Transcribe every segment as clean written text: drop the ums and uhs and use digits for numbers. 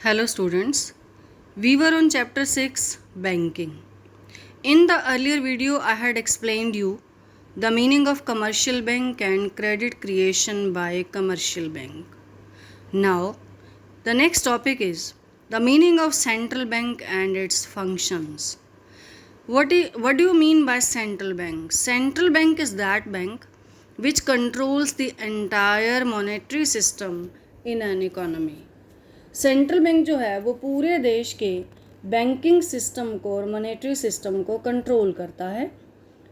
Hello students, we were on chapter 6 banking. In the earlier video I had explained you the meaning of commercial bank and credit creation by commercial bank. Now the next topic is the meaning of central bank and its functions. What do you mean by central bank? Central bank is that bank which controls the entire monetary system in an economy. Central bank जो है वो पूरे देश के banking system को और monetary system को control करता है।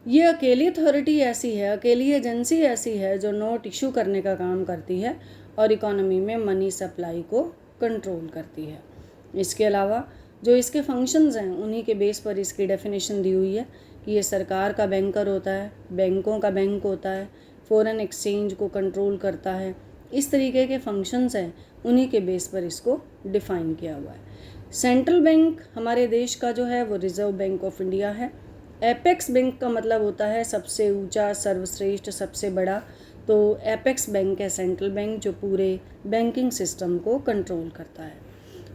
ये अकेली अथॉरिटी ऐसी है, अकेली एजेंसी ऐसी है जो नोट इशू करने का काम करती है और इकोनॉमी में मनी सप्लाई को कंट्रोल करती है। इसके अलावा जो इसके फंक्शंस हैं उन्हीं के बेस पर इसकी डेफिनेशन दी हुई है कि ये सरकार का बैंकर होता है, बैंकों का बैंक होता है, फॉरेन एक्सचेंज को कंट्रोल करता है। इस तरीके के फंक्शंस हैं, उन्हीं के बेस पर इसको डिफ़ाइन किया हुआ है। सेंट्रल बैंक हमारे देश का जो है वो रिज़र्व बैंक ऑफ इंडिया है। एपेक्स बैंक का मतलब होता है सबसे ऊंचा, सर्वश्रेष्ठ, सबसे बड़ा। तो एपेक्स बैंक है सेंट्रल बैंक जो पूरे बैंकिंग सिस्टम को कंट्रोल करता है।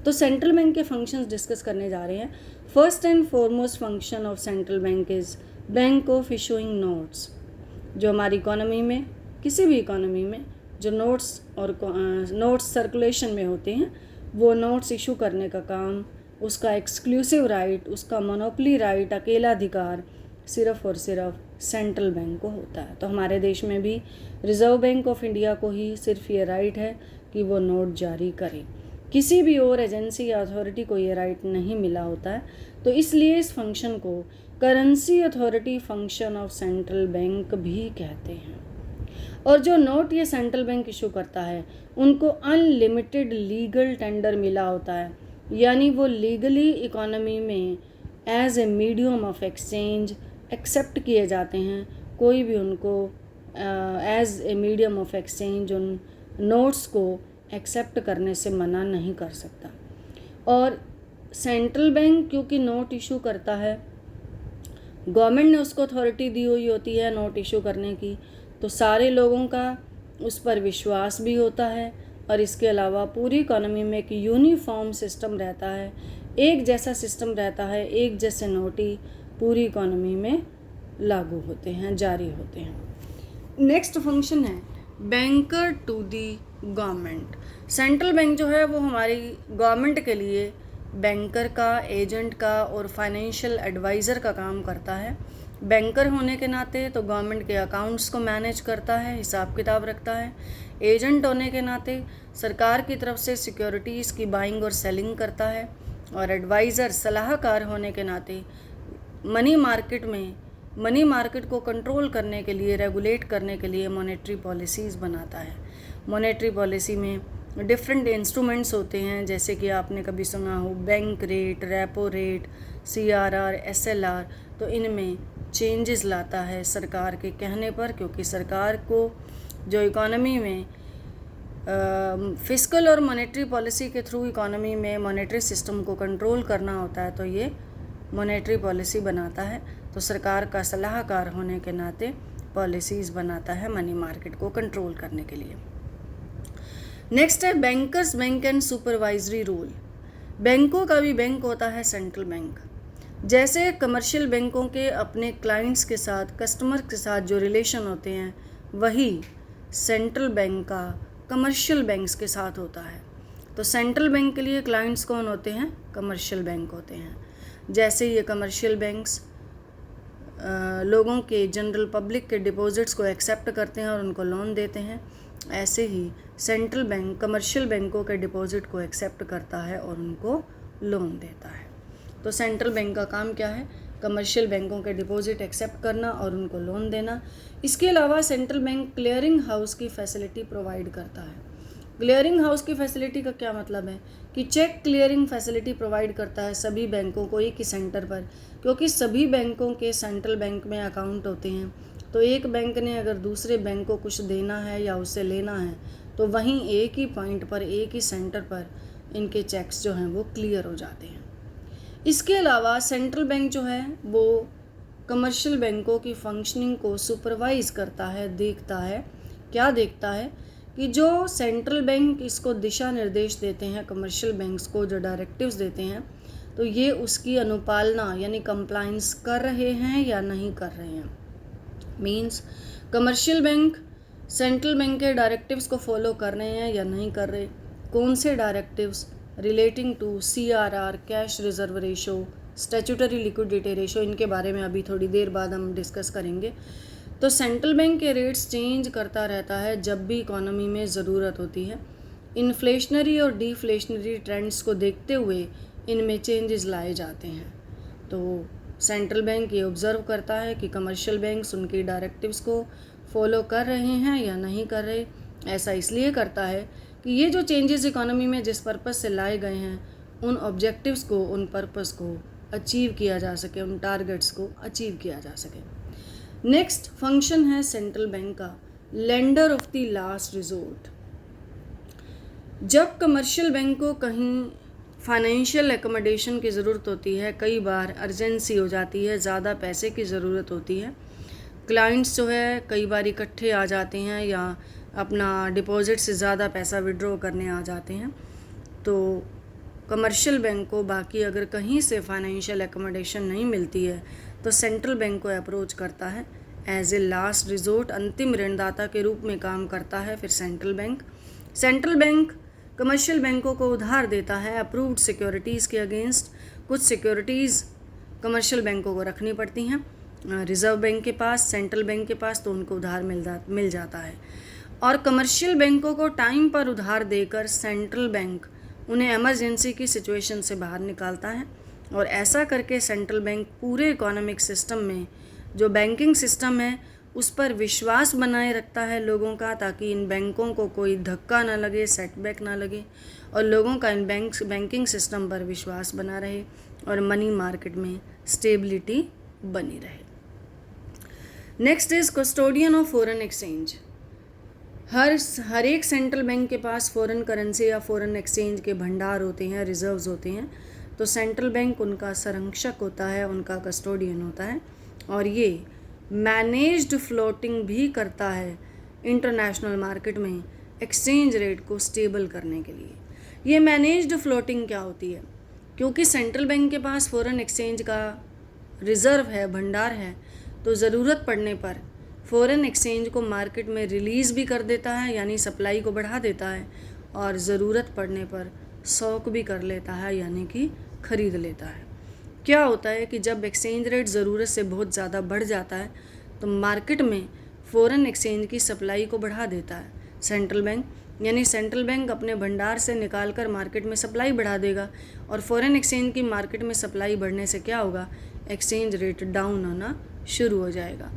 तो सेंट्रल बैंक के फंक्शंस डिस्कस करने जा रहे हैं। First and foremost function of central bank is bank of issuing notes. जो हमारी इकोनॉमी में, किसी भी इकोनॉमी में जो नोट्स और नोट्स सर्कुलेशन में होते हैं, वो नोट्स इशू करने का काम, उसका एक्सक्लूसिव राइट, उसका मोनोपोली राइट, अकेला अधिकार सिर्फ़ और सिर्फ सेंट्रल बैंक को होता है। तो हमारे देश में भी रिज़र्व बैंक ऑफ इंडिया को ही सिर्फ ये राइट है कि वो नोट जारी करे। किसी भी और एजेंसी या अथॉरिटी को ये राइट नहीं मिला होता है। तो इसलिए इस फंक्शन को currency authority function of central bank भी कहते हैं। और जो नोट ये सेंट्रल बैंक इशू करता है उनको अनलिमिटेड लीगल टेंडर मिला होता है, यानी वो लीगली इकोनॉमी में as a medium of exchange accept किए जाते हैं। कोई भी उनको as a medium of exchange उन नोट्स को एक्सेप्ट करने से मना नहीं कर सकता। और सेंट्रल बैंक क्योंकि नोट इशू करता है, गवर्नमेंट ने उसको अथॉरिटी दी हुई होती है नोट इशू करने की, तो सारे लोगों का उस पर विश्वास भी होता है। और इसके अलावा पूरी इकोनॉमी में एक यूनिफॉर्म सिस्टम रहता है, एक जैसा सिस्टम रहता है, एक जैसे नोट ही पूरी इकोनॉमी में लागू होते हैं, जारी होते हैं। नेक्स्ट फंक्शन है banker to the government. Central bank जो है वो हमारी गवर्नमेंट के लिए बैंकर का, एजेंट का और फाइनेंशियल एडवाइज़र का काम करता है। बैंकर होने के नाते तो गवर्नमेंट के अकाउंट्स को मैनेज करता है, हिसाब किताब रखता है। एजेंट होने के नाते सरकार की तरफ से सिक्योरिटीज़ की बाइंग और सेलिंग करता है। और एडवाइज़र, सलाहकार होने के नाते मनी मार्केट को कंट्रोल करने के लिए, रेगुलेट करने के लिए मॉनेटरी पॉलिसीज़ बनाता है। मॉनेटरी पॉलिसी में डिफरेंट इंस्ट्रूमेंट्स होते हैं, जैसे कि आपने कभी सुना हो bank rate, repo rate, CRR, SLR। तो इनमें चेंजेस लाता है सरकार के कहने पर, क्योंकि सरकार को जो इकोनॉमी में फिस्कल और मॉनेटरी पॉलिसी के थ्रू इकोनॉमी में मॉनेटरी सिस्टम को कंट्रोल करना होता है, तो ये मॉनेटरी पॉलिसी बनाता है। तो सरकार का सलाहकार होने के नाते पॉलिसीज़ बनाता है मनी मार्केट को कंट्रोल करने के लिए। नेक्स्ट है bankers bank and supervisory role. बैंकों का भी बैंक होता है सेंट्रल बैंक। जैसे कमर्शियल बैंकों के अपने क्लाइंट्स के साथ, कस्टमर के साथ जो रिलेशन होते हैं, वही सेंट्रल बैंक का कमर्शियल बैंक्स के साथ होता है। तो सेंट्रल बैंक के लिए क्लाइंट्स कौन होते हैं? कमर्शियल बैंक होते हैं। जैसे ये कमर्शियल बैंक्स लोगों के, जनरल पब्लिक के डिपॉजिट्स को एक्सेप्ट करते हैं और उनको लोन देते हैं, ऐसे ही सेंट्रल बैंक कमर्शियल बैंकों के डिपॉजिट को एक्सेप्ट करता है और उनको लोन देता है। तो सेंट्रल बैंक का काम क्या है? कमर्शियल बैंकों के डिपॉजिट एक्सेप्ट करना और उनको लोन देना। इसके अलावा सेंट्रल बैंक क्लियरिंग हाउस की फैसिलिटी प्रोवाइड करता है। क्लियरिंग हाउस की फैसिलिटी का क्या मतलब है? कि चेक क्लियरिंग फैसिलिटी प्रोवाइड करता है सभी बैंकों को एक ही सेंटर पर, क्योंकि सभी बैंकों के सेंट्रल बैंक में अकाउंट होते हैं। तो एक बैंक ने अगर दूसरे बैंक को कुछ देना है या उससे लेना है, तो वहीं एक ही पॉइंट पर, एक ही सेंटर पर इनके चेक्स जो हैं वो क्लियर हो जाते हैं। इसके अलावा सेंट्रल बैंक जो है वो कमर्शियल बैंकों की फंक्शनिंग को सुपरवाइज़ करता है, देखता है। क्या देखता है? कि जो सेंट्रल बैंक इसको दिशा निर्देश देते हैं कमर्शियल बैंक्स को, जो डायरेक्टिव्स देते हैं, तो ये उसकी अनुपालना यानी कंप्लायंस कर रहे हैं या नहीं कर रहे हैं। Means commercial bank central bank के डायरेक्टिव्स को फॉलो कर रहे हैं या नहीं कर रहे। कौन से directives? Relating to CRR, cash reserve ratio, statutory liquidity ratio, इनके बारे में अभी थोड़ी देर बाद हम डिस्कस करेंगे। तो सेंट्रल बैंक के रेट्स चेंज करता रहता है जब भी इकोनॉमी में ज़रूरत होती है। इन्फ्लेशनरी और डिफ्लेशनरी ट्रेंड्स को देखते हुए इनमें चेंजेस लाए जाते हैं। तो सेंट्रल बैंक ये ऑब्ज़र्व करता है कि कमर्शियल बैंक्स उनकी डायरेक्टिव्स को फॉलो कर रहे हैं या नहीं कर रहे। ऐसा इसलिए करता है कि ये जो चेंजेस इकोनॉमी में जिस पर्पस से लाए गए हैं, उन ऑब्जेक्टिव्स को, उन पर्पस को अचीव किया जा सके, उन टारगेट्स को अचीव किया जा सके। नेक्स्ट फंक्शन है सेंट्रल बैंक का lender of the last resort. जब कमर्शियल बैंक को कहीं फाइनेंशियल एकोमोडेशन की ज़रूरत होती है, कई बार अर्जेंसी हो जाती है, ज़्यादा पैसे की ज़रूरत होती है, क्लाइंट्स जो है कई बार इकट्ठे आ जाते हैं या अपना डिपॉजिट से ज़्यादा पैसा विड्रॉ करने आ जाते हैं, तो कमर्शियल बैंक को बाकी अगर कहीं से फाइनेंशियल एकोमोडेशन नहीं मिलती है तो सेंट्रल बैंक को अप्रोच करता है। एज ए लास्ट रिजोर्ट, अंतिम ऋणदाता के रूप में काम करता है फिर सेंट्रल बैंक कमर्शियल बैंकों को उधार देता है अप्रूव्ड सिक्योरिटीज़ के अगेंस्ट। कुछ सिक्योरिटीज़ कमर्शियल बैंकों को रखनी पड़ती हैं रिजर्व बैंक के पास, सेंट्रल बैंक के पास, तो उनको उधार मिल जाता है। और कमर्शियल बैंकों को टाइम पर उधार देकर सेंट्रल बैंक उन्हें इमरजेंसी की सिचुएशन से बाहर निकालता है। और ऐसा करके सेंट्रल बैंक पूरे इकोनॉमिक सिस्टम में, जो बैंकिंग सिस्टम है, उस पर विश्वास बनाए रखता है लोगों का, ताकि इन बैंकों को कोई धक्का ना लगे, सेटबैक ना लगे, और लोगों का इन बैंकिंग सिस्टम पर विश्वास बना रहे और मनी मार्केट में स्टेबिलिटी बनी रहे। Next is custodian of foreign exchange. हर एक सेंट्रल बैंक के पास फॉरेन करेंसी या फॉरेन एक्सचेंज के भंडार होते हैं, रिजर्व्स होते हैं। तो सेंट्रल बैंक उनका संरक्षक होता है, उनका कस्टोडियन होता है, और ये मैनेज्ड फ्लोटिंग भी करता है इंटरनेशनल मार्केट में एक्सचेंज रेट को स्टेबल करने के लिए। ये मैनेज्ड फ्लोटिंग क्या होती है? क्योंकि सेंट्रल बैंक के पास फॉरेन एक्सचेंज का रिज़र्व है, भंडार है, तो ज़रूरत पड़ने पर फॉरेन एक्सचेंज को मार्केट में रिलीज़ भी कर देता है, यानी सप्लाई को बढ़ा देता है, और ज़रूरत पड़ने पर स्टॉक भी कर लेता है, यानी कि ख़रीद लेता है। क्या होता है कि जब एक्सचेंज रेट ज़रूरत से बहुत ज़्यादा बढ़ जाता है तो मार्केट में फ़ॉरेन एक्सचेंज की सप्लाई को बढ़ा देता है सेंट्रल बैंक, यानी सेंट्रल बैंक अपने भंडार से निकाल कर मार्केट में सप्लाई बढ़ा देगा, और फॉरेन एक्सचेंज की मार्केट में सप्लाई बढ़ने से क्या होगा? एक्सचेंज रेट डाउन होना शुरू हो जाएगा,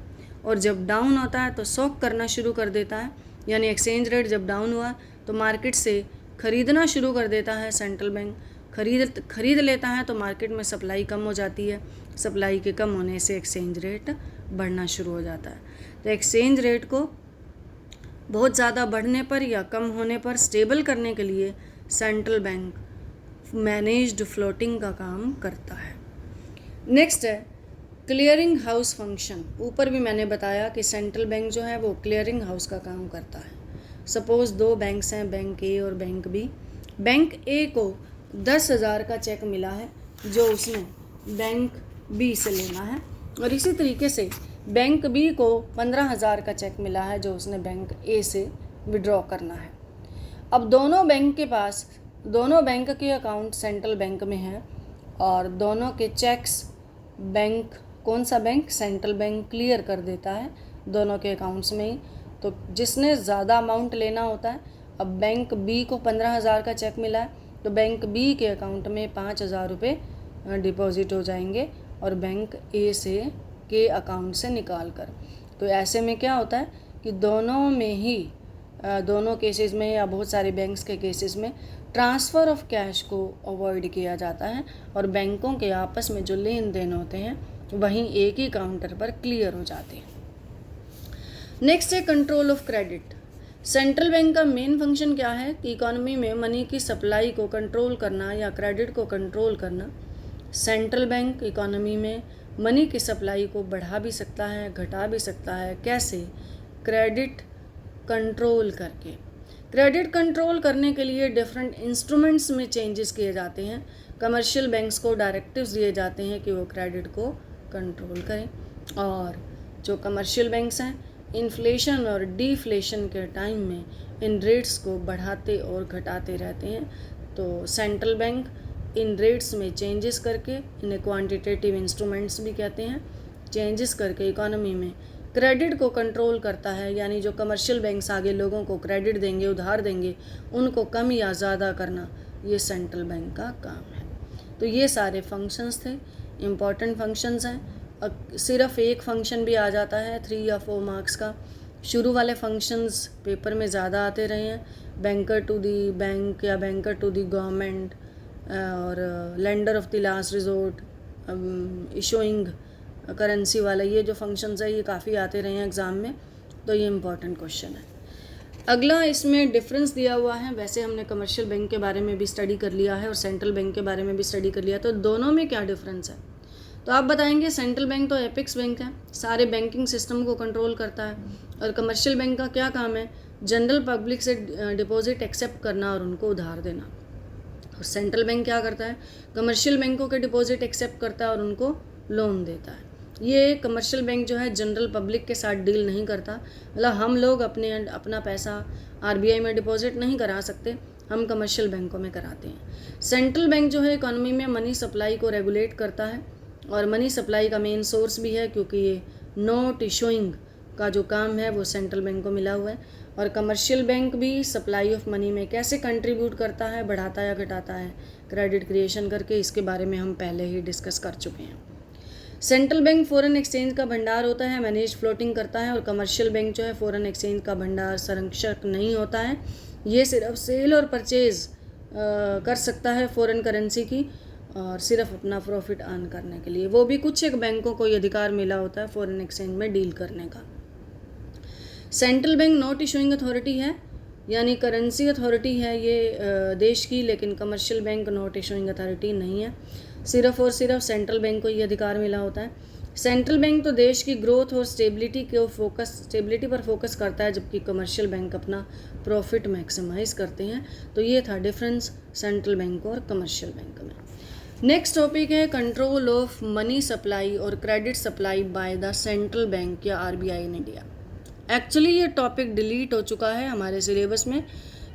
और जब डाउन होता है तो स्टॉक करना शुरू कर देता है, यानी एक्सचेंज रेट जब डाउन हुआ तो मार्केट से ख़रीदना शुरू कर देता है सेंट्रल बैंक, खरीद लेता है, तो मार्केट में सप्लाई कम हो जाती है, सप्लाई के कम होने से एक्सचेंज रेट बढ़ना शुरू हो जाता है। तो एक्सचेंज रेट को बहुत ज़्यादा बढ़ने पर या कम होने पर स्टेबल करने के लिए सेंट्रल बैंक मैनेज्ड फ्लोटिंग का काम करता है। नेक्स्ट है क्लियरिंग हाउस फंक्शन। ऊपर भी मैंने बताया कि सेंट्रल बैंक जो है वो क्लियरिंग हाउस का काम करता है। सपोज़ दो बैंक्स हैं, बैंक ए और बैंक बी। बैंक ए को 10,000 का चेक मिला है जो उसने बैंक बी से लेना है, और इसी तरीके से बैंक बी को 15,000 का चेक मिला है जो उसने बैंक ए से विड्रॉ करना है। अब दोनों बैंक के अकाउंट सेंट्रल बैंक में हैं, और दोनों के चेक्स कौन सा बैंक? सेंट्रल बैंक क्लियर कर देता है दोनों के अकाउंट्स में ही। तो जिसने ज़्यादा अमाउंट लेना होता है, अब बैंक बी को 15,000 का चेक मिला है तो बैंक बी के अकाउंट में 5,000 रुपये डिपॉजिट हो जाएंगे, और बैंक ए के अकाउंट से निकाल कर। तो ऐसे में क्या होता है कि दोनों केसेस में या बहुत सारे बैंक्स के केसेस में ट्रांसफ़र ऑफ कैश को अवॉइड किया जाता है, और बैंकों के आपस में जो लेन देन होते हैं वहीं एक ही काउंटर पर क्लियर हो जाते हैं। नेक्स्ट है control of credit. Central bank का मेन फंक्शन क्या है कि इकोनॉमी में मनी की सप्लाई को कंट्रोल करना या क्रेडिट को कंट्रोल करना। सेंट्रल बैंक इकोनॉमी में मनी की सप्लाई को बढ़ा भी सकता है, घटा भी सकता है। कैसे? क्रेडिट कंट्रोल करके। क्रेडिट कंट्रोल करने के लिए डिफरेंट इंस्ट्रूमेंट्स में चेंजेस किए जाते हैं। कमर्शियल बैंक्स को डायरेक्टिव्स दिए जाते हैं कि वो क्रेडिट को कंट्रोल करें, और जो कमर्शियल बैंक्स हैं इन्फ्लेशन और डिफ्लेशन के टाइम में इन रेट्स को बढ़ाते और घटाते रहते हैं। तो सेंट्रल बैंक इन रेट्स में चेंजेस करके, इन्हें क्वांटिटेटिव इंस्ट्रूमेंट्स भी कहते हैं, चेंजेस करके इकोनॉमी में क्रेडिट को कंट्रोल करता है। यानी जो कमर्शियल बैंक्स आगे लोगों को क्रेडिट देंगे, उधार देंगे, उनको कम या ज़्यादा करना ये सेंट्रल बैंक का काम है। तो ये सारे फंक्शंस थे, इम्पॉर्टेंट फंक्शंस हैं। सिर्फ एक फंक्शन भी आ जाता है 3 या 4 मार्क्स का। शुरू वाले फंक्शंस पेपर में ज़्यादा आते रहे हैं, बैंकर टू दी बैंक या बैंकर टू दी गवर्नमेंट और lender of the last resort, issuing currency वाला, ये जो फंक्शंस है ये काफ़ी आते रहे हैं एग्ज़ाम में, तो ये इम्पॉर्टेंट क्वेश्चन है। अगला इसमें डिफरेंस दिया हुआ है। वैसे हमने कमर्शियल बैंक के बारे में भी स्टडी कर लिया है और सेंट्रल बैंक के बारे में भी स्टडी कर लिया, तो दोनों में क्या डिफरेंस है। तो आप बताएंगे सेंट्रल बैंक तो एपेक्स बैंक है, सारे बैंकिंग सिस्टम को कंट्रोल करता है, और कमर्शियल बैंक का क्या काम है, जनरल पब्लिक से डिपॉजिट एक्सेप्ट करना और उनको उधार देना। और सेंट्रल बैंक क्या करता है, कमर्शियल बैंकों के डिपॉजिट एक्सेप्ट करता है और उनको लोन देता है। ये कमर्शियल बैंक जो है जनरल पब्लिक के साथ डील नहीं करता, मतलब हम लोग अपना पैसा आरबीआई में डिपॉजिट नहीं करा सकते, हम कमर्शियल बैंकों में कराते हैं। सेंट्रल बैंक जो है इकोनॉमी में मनी सप्लाई को रेगुलेट करता है, और मनी सप्लाई का मेन सोर्स भी है, क्योंकि ये नोट इशूइंग का जो काम है वो सेंट्रल बैंक को मिला हुआ है। और कमर्शियल बैंक भी सप्लाई ऑफ मनी में कैसे कंट्रीब्यूट करता है, बढ़ाता या घटाता है क्रेडिट क्रिएशन करके, इसके बारे में हम पहले ही डिस्कस कर चुके हैं। सेंट्रल बैंक फॉरेन एक्सचेंज का भंडार होता है, मैनेज फ्लोटिंग करता है, और कमर्शियल बैंक जो है फॉरेन एक्सचेंज का भंडार संरक्षक नहीं होता है, ये सिर्फ सेल और परचेज कर सकता है फॉरेन करेंसी की, और सिर्फ अपना प्रॉफिट अर्न करने के लिए। वो भी कुछ एक बैंकों को ये अधिकार मिला होता है फॉरेन एक्सचेंज में डील करने का। Central bank note issuing authority है, यानी करेंसी अथॉरिटी है ये देश की, लेकिन commercial bank note issuing authority नहीं है, सिर्फ और सिर्फ सेंट्रल बैंक को ये अधिकार मिला होता है। सेंट्रल बैंक तो देश की ग्रोथ और स्टेबिलिटी पर फोकस करता है, जबकि कमर्शियल बैंक अपना प्रॉफिट मैक्सिमाइज करते हैं। तो ये था डिफरेंस सेंट्रल बैंक और कमर्शियल बैंक में। नेक्स्ट टॉपिक है कंट्रोल ऑफ मनी सप्लाई और credit supply by the central bank या आरबीआई इन इंडिया। एक्चुअली ये टॉपिक डिलीट हो चुका है हमारे सिलेबस में।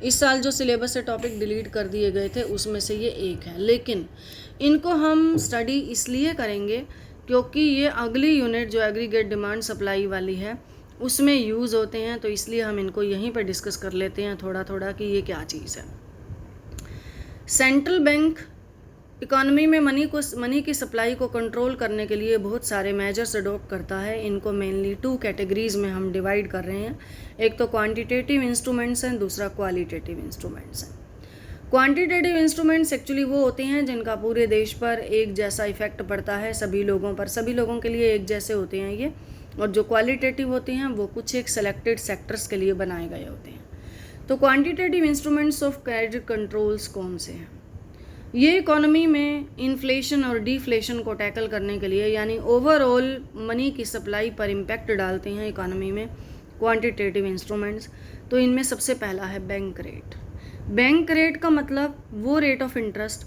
इस साल जो सिलेबस से टॉपिक डिलीट कर दिए गए थे उसमें से ये एक है, लेकिन इनको हम स्टडी इसलिए करेंगे क्योंकि ये अगली यूनिट जो एग्रीगेट डिमांड सप्लाई वाली है उसमें यूज़ होते हैं, तो इसलिए हम इनको यहीं पर डिस्कस कर लेते हैं थोड़ा थोड़ा कि ये क्या चीज़ है। सेंट्रल बैंक इकोनॉमी में मनी की सप्लाई को कंट्रोल करने के लिए बहुत सारे मेजर्स अडॉप्ट करता है। इनको मेनली 2 कैटेगरीज में हम डिवाइड कर रहे हैं, एक तो क्वांटिटेटिव इंस्ट्रूमेंट्स हैं, दूसरा क्वालिटेटिव इंस्ट्रूमेंट्स हैं। क्वांटिटेटिव इंस्ट्रूमेंट्स एक्चुअली वो होते हैं जिनका पूरे देश पर एक जैसा इफेक्ट पड़ता है, सभी लोगों पर, सभी लोगों के लिए एक जैसे होते हैं ये। और जो क्वालिटेटिव होते हैं वो कुछ एक सेलेक्टेड सेक्टर्स के लिए बनाए गए होते हैं। तो quantitative instruments of credit controls कौन से हैं? ये इकोनॉमी में इन्फ्लेशन और डिफ्लेशन को टैकल करने के लिए, यानी ओवरऑल मनी की सप्लाई पर इम्पैक्ट डालते हैं इकोनॉमी में क्वांटिटेटिव इंस्ट्रूमेंट्स। तो इनमें सबसे पहला है बैंक रेट। बैंक रेट का मतलब वो रेट ऑफ इंटरेस्ट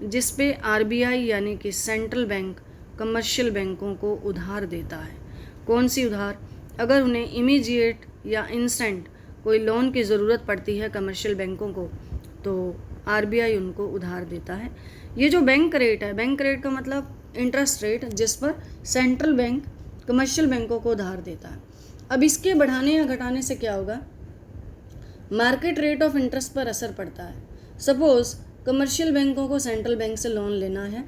जिस पे आरबीआई यानी कि सेंट्रल बैंक कमर्शियल बैंकों को उधार देता है। कौन सी उधार? अगर उन्हें इमीडिएट या इंस्टेंट कोई लोन की ज़रूरत पड़ती है कमर्शियल बैंकों को, तो आरबीआई उनको उधार देता है। ये जो बैंक रेट है, बैंक रेट का मतलब इंटरेस्ट रेट जिस पर सेंट्रल बैंक कमर्शियल बैंकों को उधार देता है। अब इसके बढ़ाने या घटाने से क्या होगा? मार्केट रेट ऑफ इंटरेस्ट पर असर पड़ता है। सपोज़ कमर्शियल बैंकों को सेंट्रल बैंक से लोन लेना है,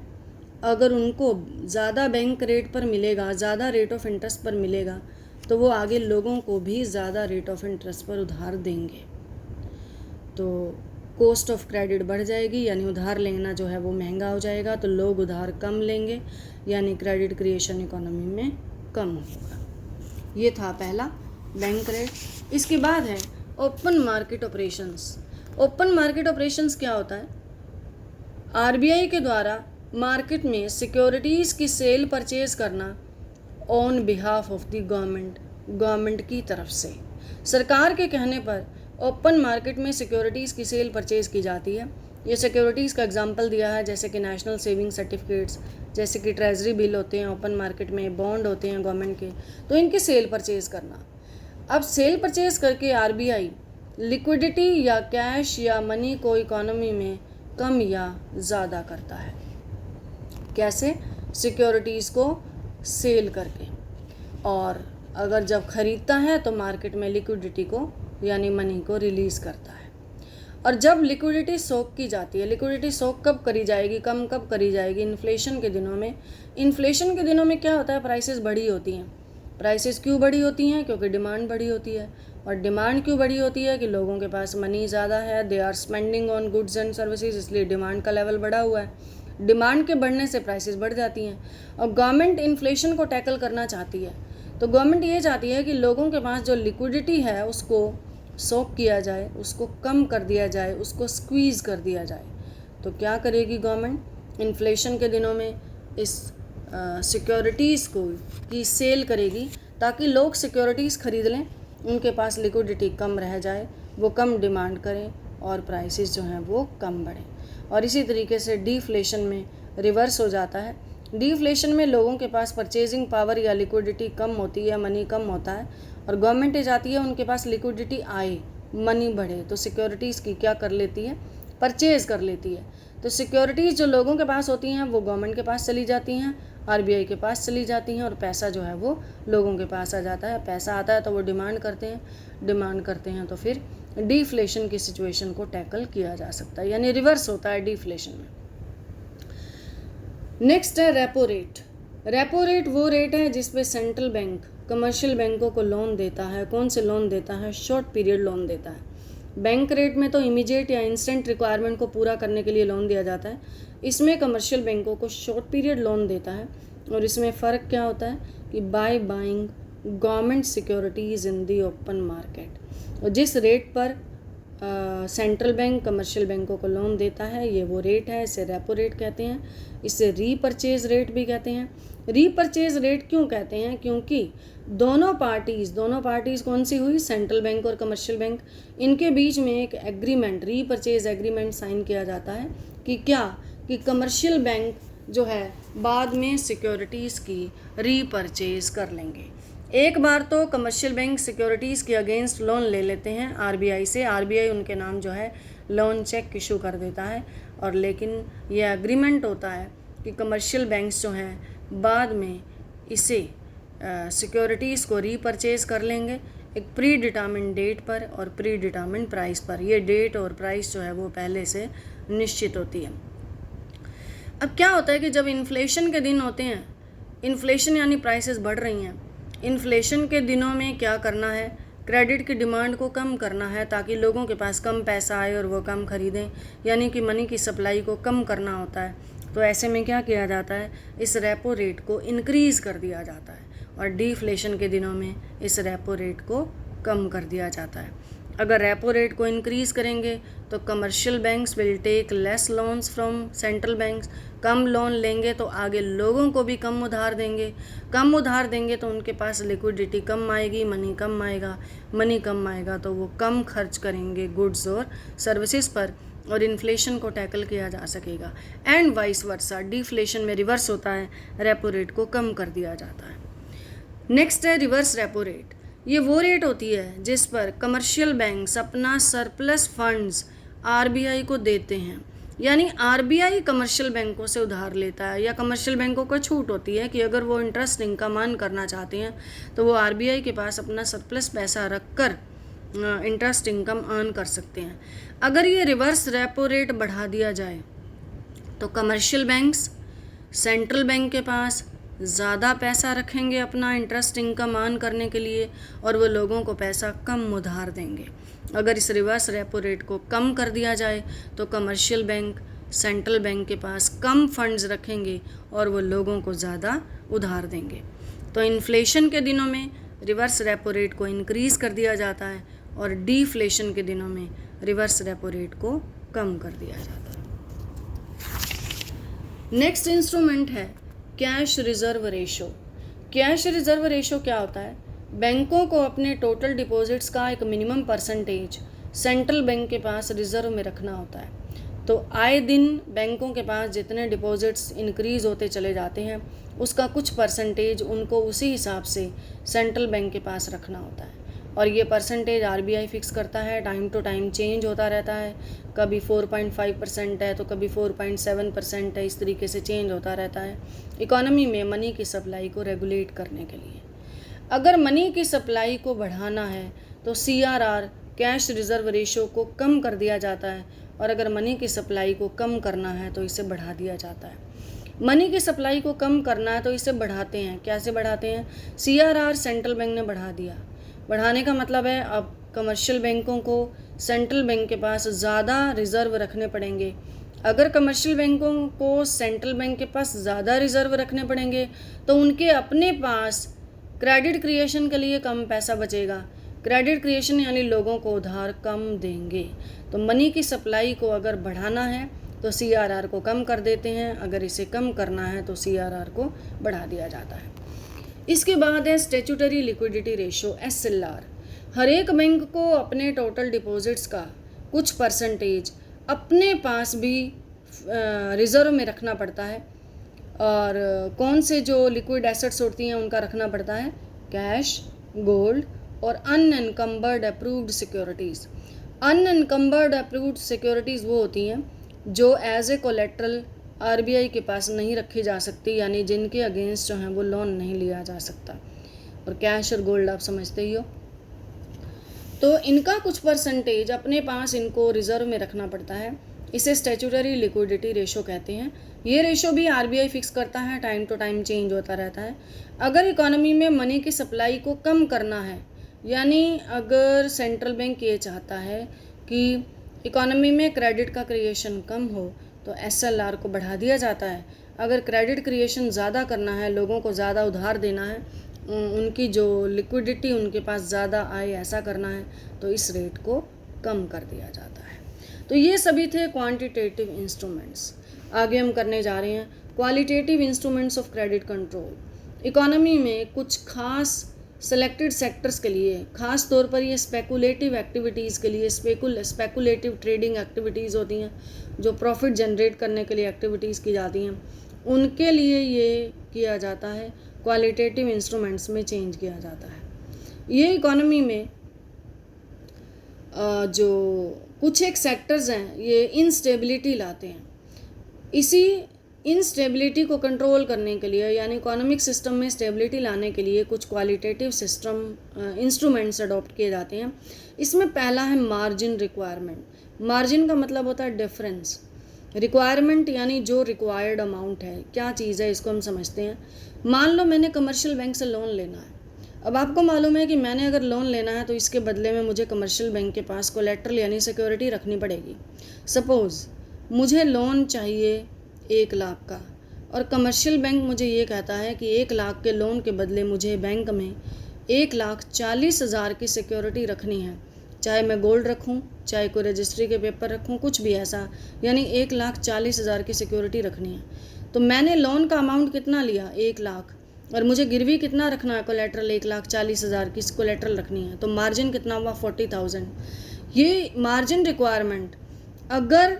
अगर उनको ज़्यादा बैंक रेट पर मिलेगा, ज़्यादा रेट ऑफ इंटरेस्ट पर मिलेगा, तो वो आगे लोगों को भी ज़्यादा रेट ऑफ इंटरेस्ट पर उधार देंगे, तो कॉस्ट ऑफ क्रेडिट बढ़ जाएगी, यानी उधार लेना जो है वो महंगा हो जाएगा, तो लोग उधार कम लेंगे, यानी क्रेडिट क्रिएशन इकोनॉमी में कम होगा। ये था पहला बैंक रेट। इसके बाद है open market operations. Open market operations क्या होता है? आरबीआई के द्वारा मार्केट में सिक्योरिटीज़ की सेल परचेज करना on behalf of the government की तरफ से। सरकार के कहने पर ओपन मार्केट में सिक्योरिटीज़ की सेल परचेज की जाती है। ये सिक्योरिटीज़ का एग्जांपल दिया है, जैसे कि नेशनल सेविंग सर्टिफिकेट्स, जैसे कि ट्रेजरी बिल होते हैं ओपन मार्केट में, बॉन्ड होते हैं गवर्नमेंट के, तो इनकी सेल परचेज करना। अब सेल परचेज करके आरबीआई लिक्विडिटी या कैश या मनी को इकोनॉमी में कम या ज़्यादा करता है। कैसे? सिक्योरिटीज़ को सेल करके। और अगर जब खरीदता है तो मार्केट में लिक्विडिटी को यानी मनी को रिलीज़ करता है। और जब लिक्विडिटी सोक की जाती है, लिक्विडिटी सोक कब करी जाएगी, कम कब करी जाएगी? इन्फ्लेशन के दिनों में। इन्फ्लेशन के दिनों में क्या होता है? प्राइसेस बढ़ी होती हैं। प्राइसेस क्यों बढ़ी होती हैं? क्योंकि डिमांड बढ़ी होती है। और डिमांड क्यों बढ़ी होती है? कि लोगों के पास मनी ज़्यादा है, they are spending on goods and services, इसलिए डिमांड का लेवल बढ़ा हुआ है। डिमांड के बढ़ने से प्राइसेस बढ़ जाती हैं। और गवर्नमेंट इन्फ्लेशन को टैकल करना चाहती है, तो गवर्नमेंट ये चाहती है कि लोगों के पास जो लिक्विडिटी है उसको सोक किया जाए, उसको कम कर दिया जाए, उसको स्क्वीज़ कर दिया जाए। तो क्या करेगी गवर्नमेंट? इन्फ्लेशन के दिनों में इस सिक्योरिटीज़ को की सेल करेगी ताकि लोग सिक्योरिटीज़ खरीद लें, उनके पास लिक्विडिटी कम रह जाए, वो कम डिमांड करें और प्राइसेस जो हैं वो कम बढ़ें। और इसी तरीके से डिफ्लेशन में रिवर्स हो जाता है। डिफ्लेशन में लोगों के पास परचेजिंग पावर या लिक्विडिटी कम होती है, मनी कम होता है, और गवर्नमेंट ये चाहती है उनके पास लिक्विडिटी आए, मनी बढ़े, तो सिक्योरिटीज़ की क्या कर लेती है? परचेज़ कर लेती है। तो सिक्योरिटीज़ जो लोगों के पास होती हैं वो गवर्नमेंट के पास चली जाती हैं, आरबीआई के पास चली जाती हैं, और पैसा जो है वो लोगों के पास आ जाता है। पैसा आता है तो वो डिमांड करते हैं तो फिर डिफ्लेशन की सिचुएशन को टैकल किया जा सकता है, यानी रिवर्स होता है डिफ्लेशन में। नेक्स्ट है रेपो रेट। रेपो रेट वो रेट है जिसपे सेंट्रल बैंक कमर्शियल बैंकों को लोन देता है। कौन से लोन देता है? शॉर्ट पीरियड लोन देता है। बैंक रेट में तो इमीडिएट या इंस्टेंट रिक्वायरमेंट को पूरा करने के लिए लोन दिया जाता है, इसमें कमर्शियल बैंकों को शॉर्ट पीरियड लोन देता है। और इसमें फ़र्क क्या होता है कि by buying government securities in the open market. और जिस रेट पर सेंट्रल बैंक कमर्शियल बैंकों को लोन देता है, ये वो रेट है, इसे रेपो रेट कहते हैं। इसे रीपर्चेज रेट भी कहते हैं। रीपर्चेज रेट क्यों कहते हैं? क्योंकि दोनों पार्टीज़ कौन सी हुई? सेंट्रल बैंक और कमर्शियल बैंक, इनके बीच में एक एग्रीमेंट, रीपर्चेज एग्रीमेंट साइन किया जाता है कि क्या कि कमर्शियल बैंक जो है बाद में सिक्योरिटीज़ की रीपर्चेज कर लेंगे। एक बार तो कमर्शियल बैंक सिक्योरिटीज़ के अगेंस्ट लोन ले लेते हैं आरबीआई से, आरबीआई उनके नाम जो है लोन चेक इशू कर देता है, और लेकिन ये एग्रीमेंट होता है कि कमर्शियल बैंक्स जो हैं बाद में इसे सिक्योरिटीज़ को रीपर्चेज कर लेंगे एक प्री डिटर्मिन्ड डेट पर और प्री डिटर्मिन्ड प्राइस पर। ये डेट और प्राइस जो है वो पहले से निश्चित होती है। अब क्या होता है कि जब इन्फ्लेशन के दिन होते हैं, इन्फ्लेशन यानी प्राइसेस बढ़ रही हैं, इन्फ्लेशन के दिनों में क्या करना है? क्रेडिट की डिमांड को कम करना है ताकि लोगों के पास कम पैसा आए और वो कम खरीदें, यानी कि मनी की सप्लाई को कम करना होता है। तो ऐसे में क्या किया जाता है? इस रेपो रेट को इंक्रीज़ कर दिया जाता है, और डिफ्लेशन के दिनों में इस रेपो रेट को कम कर दिया जाता है। अगर रेपो रेट को इंक्रीज़ करेंगे तो commercial banks will take less loans from central banks, कम लोन लेंगे तो आगे लोगों को भी कम उधार देंगे तो उनके पास लिक्विडिटी कम आएगी, मनी कम आएगा तो वो कम खर्च करेंगे गुड्स और सर्विसेज पर, और इन्फ्लेशन को टैकल किया जा सकेगा। एंड वाइस वर्सा, डिफ्लेशन में रिवर्स होता है, रेपो रेट को कम कर दिया जाता है। नेक्स्ट है रिवर्स रेपो रेट। ये वो रेट होती है जिस पर कमर्शियल बैंक्स अपना सरप्लस फंड्स आरबीआई को देते हैं, यानी आरबीआई कमर्शियल बैंकों से उधार लेता है, या कमर्शियल बैंकों को छूट होती है कि अगर वो इंटरेस्ट इनकम अर्न करना चाहते हैं तो वो आरबीआई के पास अपना सरप्लस पैसा रख कर इंटरेस्ट इनकम अर्न कर सकते हैं। अगर ये रिवर्स रेपो रेट बढ़ा दिया जाए तो कमर्शियल बैंक्स सेंट्रल बैंक के पास ज़्यादा पैसा रखेंगे अपना इंटरेस्ट इनकम अर्न करने के लिए, और वो लोगों को पैसा कम उधार देंगे। अगर इस रिवर्स रेपो रेट को कम कर दिया जाए तो कमर्शियल बैंक सेंट्रल बैंक के पास कम फंड्स रखेंगे और वो लोगों को ज़्यादा उधार देंगे। तो इन्फ्लेशन के दिनों में रिवर्स रेपो रेट को इंक्रीज़ कर दिया जाता है, और डिफ्लेशन के दिनों में रिवर्स रेपो रेट को कम कर दिया जाता है। नेक्स्ट इंस्ट्रूमेंट है cash reserve ratio. Cash reserve ratio क्या होता है? बैंकों को अपने टोटल डिपॉजिट्स का एक मिनिमम परसेंटेज सेंट्रल बैंक के पास रिजर्व में रखना होता है। तो आए दिन बैंकों के पास जितने डिपॉजिट्स इंक्रीज़ होते चले जाते हैं उसका कुछ परसेंटेज उनको उसी हिसाब से सेंट्रल बैंक के पास रखना होता है, और ये परसेंटेज आरबीआई फिक्स करता है। टाइम टू टाइम चेंज होता रहता है, कभी 4.5% है तो कभी 4.7% है, इस तरीके से चेंज होता रहता है इकोनॉमी में मनी की सप्लाई को रेगुलेट करने के लिए। अगर मनी की सप्लाई को बढ़ाना है तो सीआरआर कैश रिजर्व रेशो को कम कर दिया जाता है, और अगर मनी की सप्लाई को कम करना है तो इसे बढ़ा दिया जाता है। मनी की सप्लाई को कम करना है तो इसे बढ़ाते हैं। कैसे बढ़ाते हैं? सीआरआर सेंट्रल बैंक ने बढ़ा दिया। बढ़ाने का मतलब है अब कमर्शियल बैंकों को सेंट्रल बैंक के पास ज़्यादा रिज़र्व रखने पड़ेंगे। अगर कमर्शियल बैंकों को सेंट्रल बैंक के पास ज़्यादा रिज़र्व रखने पड़ेंगे तो उनके अपने पास क्रेडिट क्रिएशन के लिए कम पैसा बचेगा। क्रेडिट क्रिएशन यानी लोगों को उधार कम देंगे। तो मनी की सप्लाई को अगर बढ़ाना है तो सीआरआर को कम कर देते हैं, अगर इसे कम करना है तो सीआरआर को बढ़ा दिया जाता है। इसके बाद है स्टैट्यूटरी लिक्विडिटी रेशो एसएलआर। हर एक बैंक को अपने टोटल डिपॉजिट्स का कुछ परसेंटेज अपने पास भी रिज़र्व में रखना पड़ता है, और कौन से जो लिक्विड एसेट्स होती हैं उनका रखना पड़ता है कैश, गोल्ड और unencumbered approved securities. Unencumbered approved securities वो होती हैं जो एज ए कोलेट्रल आरबीआई के पास नहीं रखी जा सकती, यानी जिनके अगेंस्ट जो हैं वो लोन नहीं लिया जा सकता। और कैश और गोल्ड आप समझते ही हो। तो इनका कुछ परसेंटेज अपने पास इनको रिज़र्व में रखना पड़ता है, इसे स्टैट्यूटरी लिक्विडिटी रेशो कहते हैं। ये रेशो भी आरबीआई फिक्स करता है, टाइम टू टाइम चेंज होता रहता है। अगर इकोनॉमी में मनी की सप्लाई को कम करना है, यानी अगर सेंट्रल बैंक ये चाहता है कि इकोनॉमी में क्रेडिट का क्रिएशन कम हो तो एसएलआर को बढ़ा दिया जाता है। अगर क्रेडिट क्रिएशन ज़्यादा करना है, लोगों को ज़्यादा उधार देना है, उनकी जो लिक्विडिटी उनके पास ज़्यादा आए ऐसा करना है, तो इस रेट को कम कर दिया जाता है। तो ये सभी थे क्वांटिटेटिव इंस्ट्रूमेंट्स। आगे हम करने जा रहे हैं qualitative instruments of credit control. Economy में कुछ खास सेलेक्टेड सेक्टर्स के लिए, ख़ास तौर पर ये स्पेकुलेटिव एक्टिविटीज़ के लिए, स्पेकुलेटिव ट्रेडिंग एक्टिविटीज़ होती हैं जो प्रॉफिट जनरेट करने के लिए एक्टिविटीज़ की जाती हैं, उनके लिए ये किया जाता है, क्वालिटेटिव इंस्ट्रूमेंट्स में चेंज किया जाता है। ये इकोनॉमी में जो कुछ एक सेक्टर्स हैं ये इनस्टेबिलिटी लाते हैं। इसी इनस्टेबिलिटी को कंट्रोल करने के लिए, यानी इकोनॉमिक सिस्टम में स्टेबिलिटी लाने के लिए कुछ क्वालिटेटिव सिस्टम इंस्ट्रूमेंट्स अडॉप्ट किए जाते हैं। इसमें पहला है मार्जिन रिक्वायरमेंट। मार्जिन का मतलब होता है डिफरेंस। रिक्वायरमेंट यानी जो रिक्वायर्ड अमाउंट है, क्या चीज़ है, इसको हम समझते हैं। मान लो मैंने कमर्शियल बैंक से लोन लेना है। अब आपको मालूम है कि मैंने अगर लोन लेना है तो इसके बदले में मुझे कमर्शियल बैंक के पास कोलेट्रल यानी सिक्योरिटी रखनी पड़ेगी। सपोज़ मुझे लोन चाहिए 1 लाख का, और कमर्शियल बैंक मुझे ये कहता है कि 1 लाख के लोन के बदले मुझे बैंक में 1,40,000 की सिक्योरिटी रखनी है, चाहे मैं गोल्ड रखूं, चाहे कोई रजिस्ट्री के पेपर रखूं, कुछ भी ऐसा, यानी 1,40,000 की सिक्योरिटी रखनी है। तो मैंने लोन का अमाउंट कितना लिया? 1 लाख, और मुझे गिरवी कितना रखना है? कोलेट्रल 1,40,000 की कोलेट्रल रखनी है। तो मार्जिन कितना हुआ? 40,000। ये मार्जिन रिक्वायरमेंट, अगर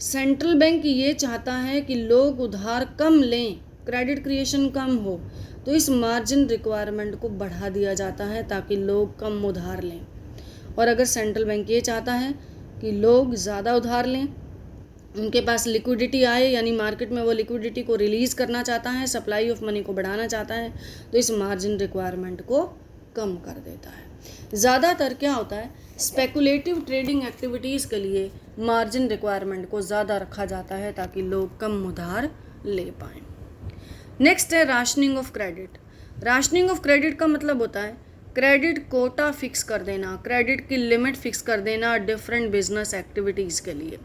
सेंट्रल बैंक ये चाहता है कि लोग उधार कम लें, क्रेडिट क्रिएशन कम हो, तो इस मार्जिन रिक्वायरमेंट को बढ़ा दिया जाता है ताकि लोग कम उधार लें। और अगर सेंट्रल बैंक ये चाहता है कि लोग ज़्यादा उधार लें, उनके पास लिक्विडिटी आए, यानी मार्केट में वो लिक्विडिटी को रिलीज़ करना चाहता है, सप्लाई ऑफ मनी को बढ़ाना चाहता है, तो इस मार्जिन रिक्वायरमेंट को कम कर देता है। ज़्यादातर क्या होता है, स्पेकुलेटिव ट्रेडिंग एक्टिविटीज़ के लिए मार्जिन रिक्वायरमेंट को ज़्यादा रखा जाता है ताकि लोग कम उधार ले पाएँ। नेक्स्ट है rationing of credit. Rationing of credit का मतलब होता है क्रेडिट कोटा फिक्स कर देना, क्रेडिट की लिमिट फिक्स कर देना डिफरेंट बिजनेस एक्टिविटीज़ के लिए।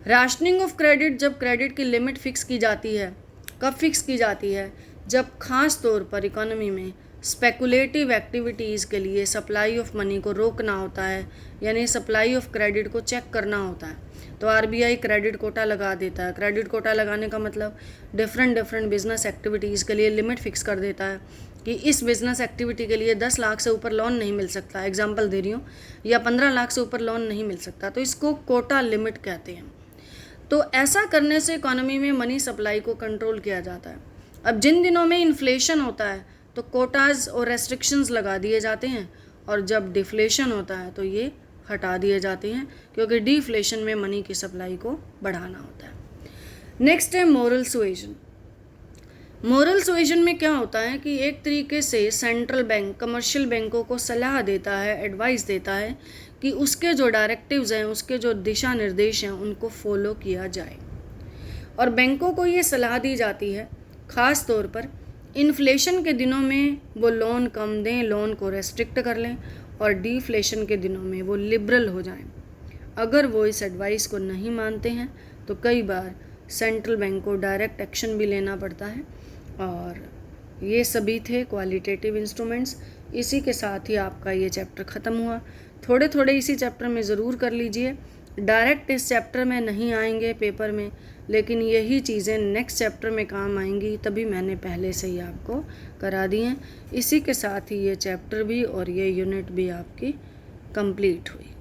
राशनिंग ऑफ क्रेडिट, जब क्रेडिट की लिमिट फिक्स की जाती है, कब फिक्स की जाती है? जब ख़ास तौर पर इकोनॉमी में स्पेकुलेटिव एक्टिविटीज़ के लिए सप्लाई ऑफ मनी को रोकना होता है, यानी सप्लाई ऑफ क्रेडिट को चेक करना होता है। तो आरबीआई क्रेडिट कोटा लगा देता है। क्रेडिट कोटा लगाने का मतलब डिफरेंट बिजनेस एक्टिविटीज़ के लिए लिमिट फिक्स कर देता है कि इस बिज़नेस एक्टिविटी के लिए 10 लाख से ऊपर लोन नहीं मिल सकता, एग्जांपल दे रही हूँ, या 15 लाख से ऊपर लोन नहीं मिल सकता, तो इसको कोटा लिमिट कहते हैं। तो ऐसा करने से इकोनॉमी में मनी सप्लाई को कंट्रोल किया जाता है। अब जिन दिनों में इन्फ्लेशन होता है तो कोटाज और रेस्ट्रिक्शंस लगा दिए जाते हैं, और जब डिफ्लेशन होता है तो ये हटा दिए जाते हैं, क्योंकि डिफ्लेशन में मनी की सप्लाई को बढ़ाना होता है। नेक्स्ट है मोरल सुएजन। मोरल सुएजन में क्या होता है कि एक तरीके से सेंट्रल बैंक कमर्शियल बैंकों को सलाह देता है, एडवाइस देता है कि उसके जो डायरेक्टिव्स हैं, उसके जो दिशा निर्देश हैं, उनको फॉलो किया जाए। और बैंकों को ये सलाह दी जाती है ख़ास तौर पर इन्फ्लेशन के दिनों में वो लोन कम दें, लोन को रेस्ट्रिक्ट कर लें, और डिफ्लेशन के दिनों में वो लिबरल हो जाएं। अगर वो इस एडवाइस को नहीं मानते हैं तो कई बार सेंट्रल बैंक को डायरेक्ट एक्शन भी लेना पड़ता है। और ये सभी थे क्वालिटेटिव इंस्ट्रूमेंट्स। इसी के साथ ही आपका ये चैप्टर ख़त्म हुआ। थोड़े थोड़े इसी चैप्टर में ज़रूर कर लीजिए, डायरेक्ट इस चैप्टर में नहीं आएंगे पेपर में, लेकिन यही चीज़ें नेक्स्ट चैप्टर में काम आएंगी, तभी मैंने पहले से ही आपको करा दी हैं। इसी के साथ ही ये चैप्टर भी और ये यूनिट भी आपकी कंप्लीट हुई।